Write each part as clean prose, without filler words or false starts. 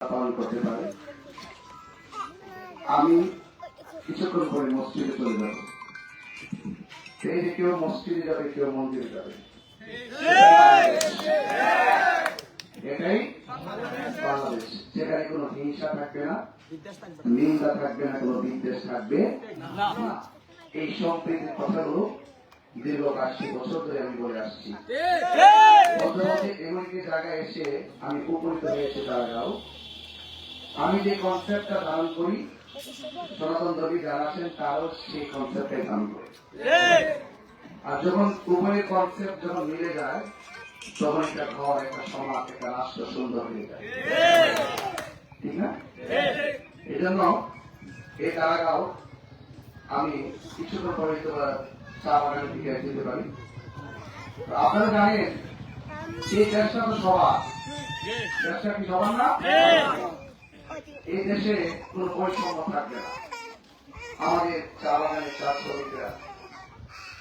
পালন করতে পারে। আমি কিছুক্ষণ পরে মসজিদে চলে যাব। এই যে কেউ মসজিদে যাবে, কেউ মন্দিরে যাবে, এটাই বাংলাদেশ, যেখানে কোনো হিংসা থাকবে না, নিন্দা থাকবে না, কোনো বিদ্বেষ থাকবে না। এই সম্প্রীতির কথাগুলো দীর্ঘ 80 বছর ধরে আমি বলে আসছি। মধ্যে এমন একটি জায়গায় এসে আমি উপনীত হয়েছি। তারাও আমি যে কনসেপ্টটা ধারণ করি, সনাতন ধর্মী যারা আছেন তারাও সেই কনসেপ্টটাই ধারণ করে। আর যখন উভয়ের কনসেপ্ট যখন মিলে যায়, তখন একটা ঘর, একটা সমাজ, একটা রাষ্ট্র সুন্দর হয়ে যায়, ঠিক না? এই জন্য এই কারাগাও আমি কিছুক্ষণ পরে চা বাগানের দিকে যেতে পারি। আপনারা জানেন এই দেশটা তো সবার, দেশটা কি সবার না? এই দেশে কোন বৈষম্য থাকবে না। আমাদের চা বাগানের চা শ্রমিকরা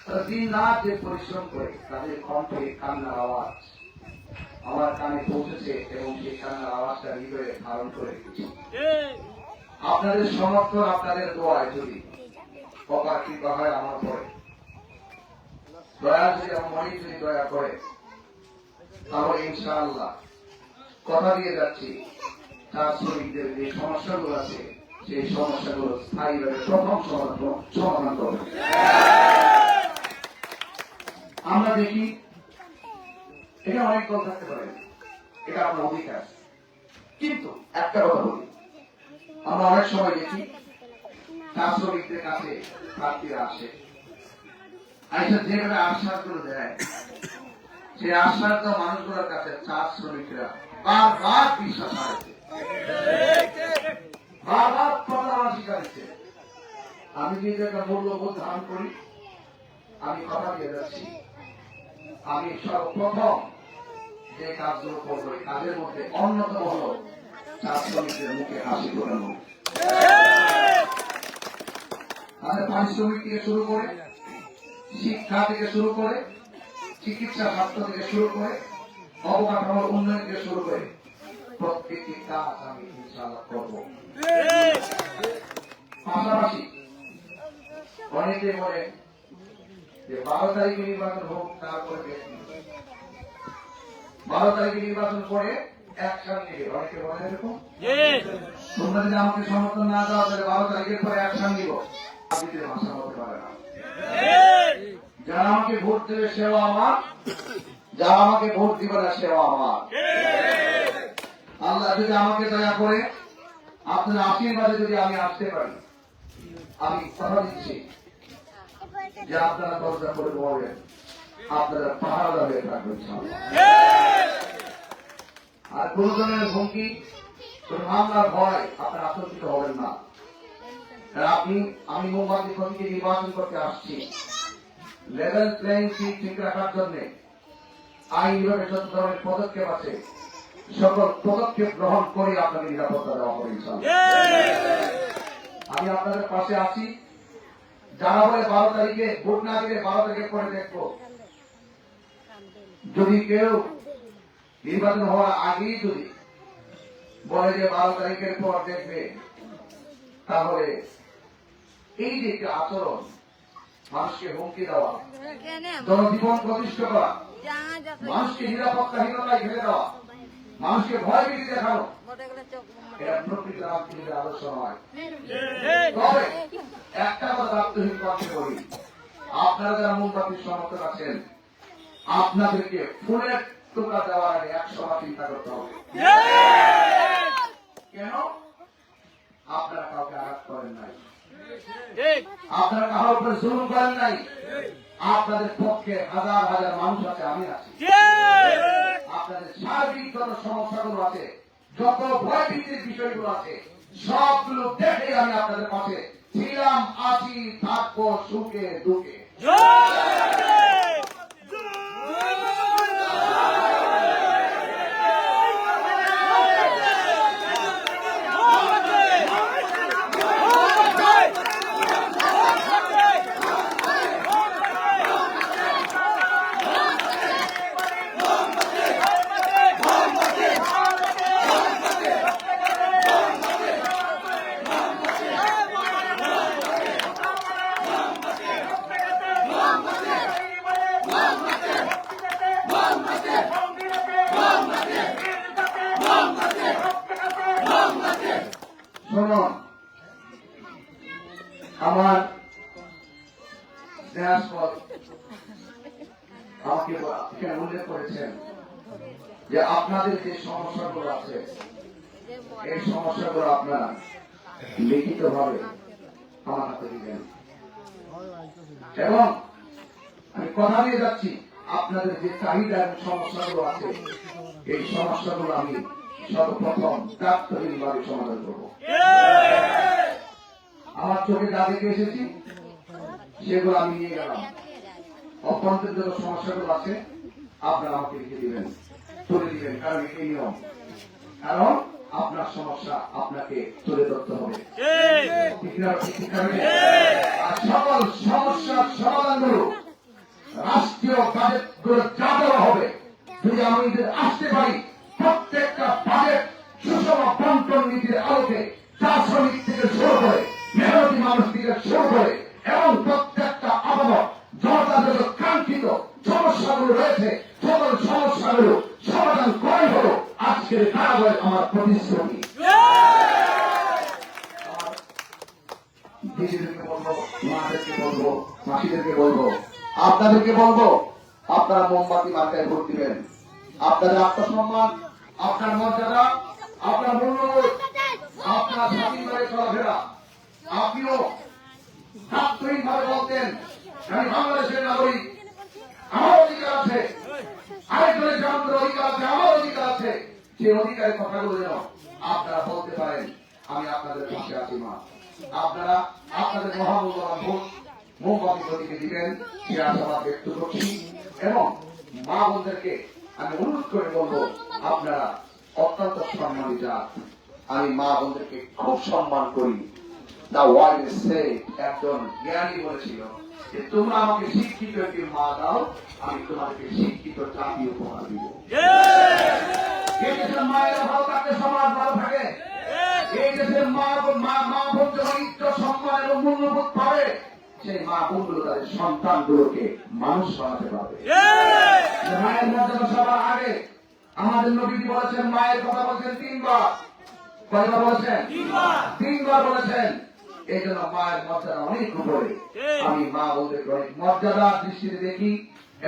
তারা দিন রাত যে পরিশ্রম করে, তাদের কণ্ঠে কান্নার আওয়াজ আমার কানে পৌঁছেছে এবং সেই কান্নার আওয়াজটা হৃদয়ে ধারণ করে রেখেছি। আপনাদের সমর্থন, আপনাদের দোয়ায় যদি অপার কৃপা হয় আমার পরে, দয়া যদি আমার মনে যদি দয়া করে, তাহলে ইনশাআল্লাহ কথা দিয়ে যাচ্ছি, তার শ্রমিকদের যে সমস্যাগুলো আছে সেই সমস্যাগুলো স্থায়ীভাবে প্রথম সমাধান করবে। আমরা দেখি এটা অনেক দল থাকতে পারে, এটা আপনার অধিকার, কিন্তু একটা কথা বলি, আমরা অনেক সময় দেখি তার শ্রমিকদের কাছে প্রার্থীরা আসে, আইসা যেভাবে আশ্বাস করে দেয়, সেই আশ্বাস মানুষগুলোর কাছে চার শ্রমিকরা বারবার বিশ্বাস হারাইছে, বারবার প্রতারণা শিকারিছে। আমি যে একটা মূল্যবোধ ধারণ করি, আমি কথা দিয়ে যাচ্ছি, আমি সর্বপ্রথম যে কাজগুলো করবো, এই কাজের মধ্যে অন্যতম হল চার শ্রমিকদের মুখে হাসি ফোটানো। তাদের পারিশ্রমিক থেকে শুরু করে, শিক্ষা থেকে শুরু করে, চিকিৎসা স্বাস্থ্য থেকে শুরু করে, অবকাঠামোর উন্নয়ন থেকে শুরু করে প্রত্যেকটি কাজ আমি ইনশাআল্লাহ করব। পাশাপাশি অনেকে বলে যে 12 তারিখে নির্বাচন হোক, তারপরে 12 তারিখে নির্বাচন করে অ্যাকশন নিবে। অনেকে বলে এরকম, তোমরা যদি আমাকে সমর্থন না দাও তাহলে 12 তারিখের পরে অ্যাকশন নিব। রাজনীতির ভাষা হতে পারে না। যারা আমাকে ভোট দেবে সেও আমার, যারা আমাকে ভোট দিবে না সেও আমার। আল্লাহ যদি আমাকে দয়া করে আপনার আশীর্বাদে যদি আমি আসতে পারি, আমি কথা দিচ্ছি যে আপনারা দরজা করে বলবেন, আপনারা পাহাড়া হয়ে থাকবেন। আর কোন ধরনের হুমকি, কোন হামলার ভয় আপনারা আতঙ্কিত হবেন না। আমি মোমবাতি প্রতীকে নির্বাচন করতে আসছি, লেভেল প্লেইং ফিল্ড ঠিক রাখার জন্য আইন বিভাগে যত ধরনের পদক্ষেপ আছে সকল পদক্ষেপ গ্রহণ করে আপনাকে নিরাপত্তা দেওয়া হবে ইনশাআল্লাহ। আমি আপনাদের পাশে আছি। যারা বলে 12 তারিখে ভোট না দিলে 12 তারিখে পরে দেখবো, যদি কেউ নির্বাচন হওয়ার আগেই যদি বলে যে 12 তারিখের পর দেখবে, তাহলে এই যে একটা আচরণ, মানুষকে হুমকি দেওয়া, জনজীবন প্রতিষ্ঠিত করা, মানুষকে নিরাপত্তাহীনতায় ঘিরে দেওয়া, মানুষকে ভয় ভীতি দেখানো, এটা প্রকৃত রাজনীতির আদর্শ নয়। তবে একটা কথা আত্মহীন করতে বলি, আপনারা যারা মোমবাতির সমর্থক আছেন, আপনাদেরকে ফুলের টুকরা দেওয়ার আগে 100 বার চিন্তা করতে হবে। কেন? আপনারা কাউকে আঘাত করেন নাই, আপনারা কারোর উপরে জুলুম করেন নাই। আপনাদের পক্ষে হাজার হাজার মানুষ আছে, আমি আছি। আপনাদের সার্বিক যত সমস্যাগুলো আছে, যত ভয়ভীতির বিষয়গুলো আছে, সবগুলো দেখে আমি আপনাদের পাশে ছিলাম, আছি, থাকবো সুখে দুঃখে। শুনুন, আমার স্নেহাস্পদ আমাকে এখানে উল্লেখ করেছেন যে আপনাদের যে সমস্যাগুলো আছে এই সমস্যাগুলো আপনারা লিখিত ভাবে আমার হাতে দিবেন এবং আমি কথা দিয়ে যাচ্ছি আপনাদের যে চাহিদা এবং সমস্যাগুলো আছে এই সমস্যাগুলো আমি সর্বপ্রথম দাপ্তরিকভাবে সমাধান করব। আমার চোখে যা দেখে এসেছি সেগুলো আমি নিয়ে গেলাম। অভ্যন্তরীণ যত সমস্যাগুলো আছে আপনারা আমাকে লিখে দিবেন, তুলে দিবেন, কারণ এই নিয়ম। কারণ আপনার সমস্যা আপনাকে তুলে ধরতে হবে। আর সকল সমস্যার সমাধানগুলো রাষ্ট্রীয় বাজেটগুলো যা দেওয়া হবে যদি আমি আসতে পারি প্রত্যেকটা বাজেট সুষম বন্টন নীতির আলোকে চা শ্রমিক থেকে শুরু করে মেহনতি মানুষ থেকে শুরু করে এবং প্রত্যেকটা আবাদক জনতা যত কাঙ্ক্ষিত সমস্যাগুলো রয়েছে সকল সমস্যাগুলো সমাধান করাই হলো আজকের কারাগারে আমার প্রতিশ্রুতি। দিদিদেরকে বলবো, মাদেরকে বলবো, মাসিদেরকে বলবো, আপনাদেরকে বলবো, আপনারা মোমবাতি মার্কায় ভোট দিবেন। আপনাদের আত্মসম্মান, আপনার মর্যাদা, আপনার মূল্যবোধ, আপনার স্বাধীনভাবে চলাফেরা, আপনিও ভাবে বলতেন আমি বাংলাদেশের নাগরিক, আমার অধিকার আছে, আরেকজনের জন্মের অধিকার আছে, আমার অধিকার আছে। সেই অধিকারের কথাগুলো যেন আপনারা বলতে পারেন আমি আপনাদের পাশে আছি। মা, আপনারা আপনাদের মহামূল্যবান ভোট মোমবাতি প্রতীকে দিবেন সে আশাবাদ ব্যক্ত করছি এবং মা বোনদেরকে আমি অনুরোধ করে বলবো আপনারা অত্যন্ত সম্মানিত জাত। আমি মা বোনদেরকে খুব সম্মান করি। দা ওয়ার্ল্ড ইজ সেড, একজন জ্ঞানী বলেছিল যে তোমরা আমাকে শিক্ষিত একটি মা দাও, আমি তোমাদেরকে শিক্ষিত জাতি উপহার দিব। এই দেশের মায়েরা ভালো থাকলে সমাজ ভালো থাকে। এই দেশের মা বোন যখন ইজ্জত সম্মান এবং মূল্যবোধ পাবে সেই মা বোনগুলো তাদের সন্তানগুলোকে মানুষ বানাতে পারবে। মায়ের মর্যাদা সবার আগে। আমাদের নবীজি বলেছেন, মায়ের কথা বলছেন তিনবার। কয়বার বলেছেন? তিনবার বলেছেন। এই জন্য মায়ের মর্যাদা অনেক উপরে। আমি মা বোনদেরকে অনেক মর্যাদার দৃষ্টিতে দেখি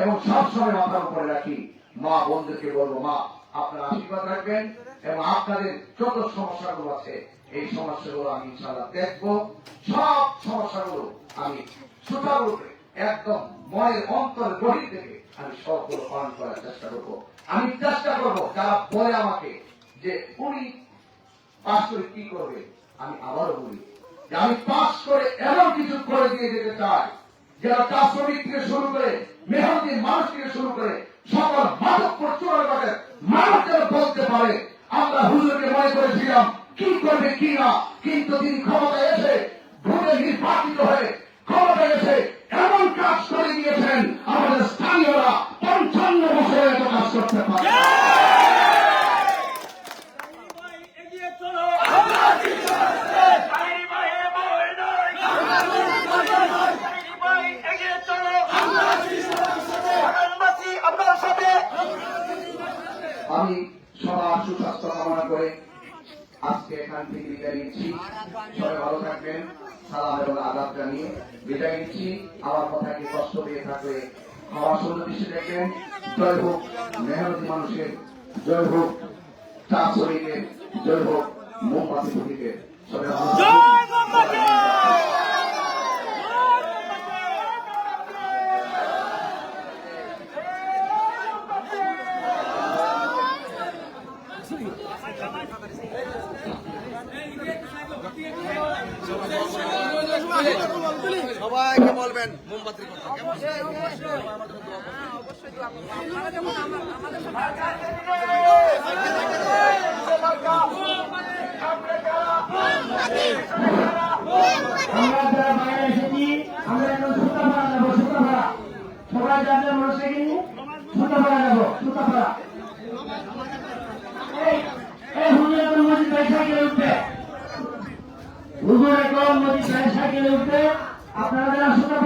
এবং সবসময় মাথার উপরে রাখি। মা বোনদেরকে বলবো, মা আপনারা আশীর্বাদ রাখবেন এবং আপনাদের যত সমস্যাগুলো আছে এই সমস্যাগুলো আমি ইনশাআল্লাহ দেখবো। সব সমস্যাগুলো আমি সুচারুরূপে একদম মনের অন্তর গভীর থেকে আমি সবগুলো পালন করার চেষ্টা করবো। আমি চেষ্টা করবো যারা বলে আমাকে যে উনি পাশ করে কি করবে, আমি আবারও বলি যে আমি পাশ করে এমন কিছু করে দিয়ে যেতে চাই যারা চা শ্রমিক থেকে শুরু করে মেহনতি মানুষ থেকে শুরু করে সকল মাদক প্রচুরের মানুষ যেন বলতে পারে আমরা হুজুরকে মনে করেছিলাম কি করবে কি না, কিন্তু তিনি ক্ষমতায় এসে ভোটে নির্বাচিত হয়ে ক্ষমতায় এসে এমন কাজ করে দিয়েছেন আমাদের স্থানীয়রা ৫৫ বছরে এত কাজ করতে পারে। আমি সবার সুস্বাস্থ্য কামনা করে আজকে এখান থেকে বিদায় নিচ্ছি। সবাই ভালো থাকবেন। সালাম এবং আদাব জানিয়ে বিদায় নিচ্ছি। আমার কথাকে কষ্ট দিয়ে থাকলে আমার সুন্দর দৃষ্টি দেখবেন। জয় হোক মেহনতি মানুষের, জয় হোক চা শ্রমিকের, জয় হোক মোমবাতি প্রতীকের। সবাই ভালো সবাইকে বলবেন মোমবাতির কথা। আমরা যারা বাইরে এসেছি আমরা এখন সুতা ভাড়া নেবো। সুতা ভাড়া সবাই যাদের মানুষে কিনি সুতা ভাড়া নেবো। সুতা ভাড়া এই হুজুর এখন মসজিদ সাইকেলে উঠবে। হুজুর এখন মসজিদ সাইকেলে উঠবে। আপনারা যারা সুতা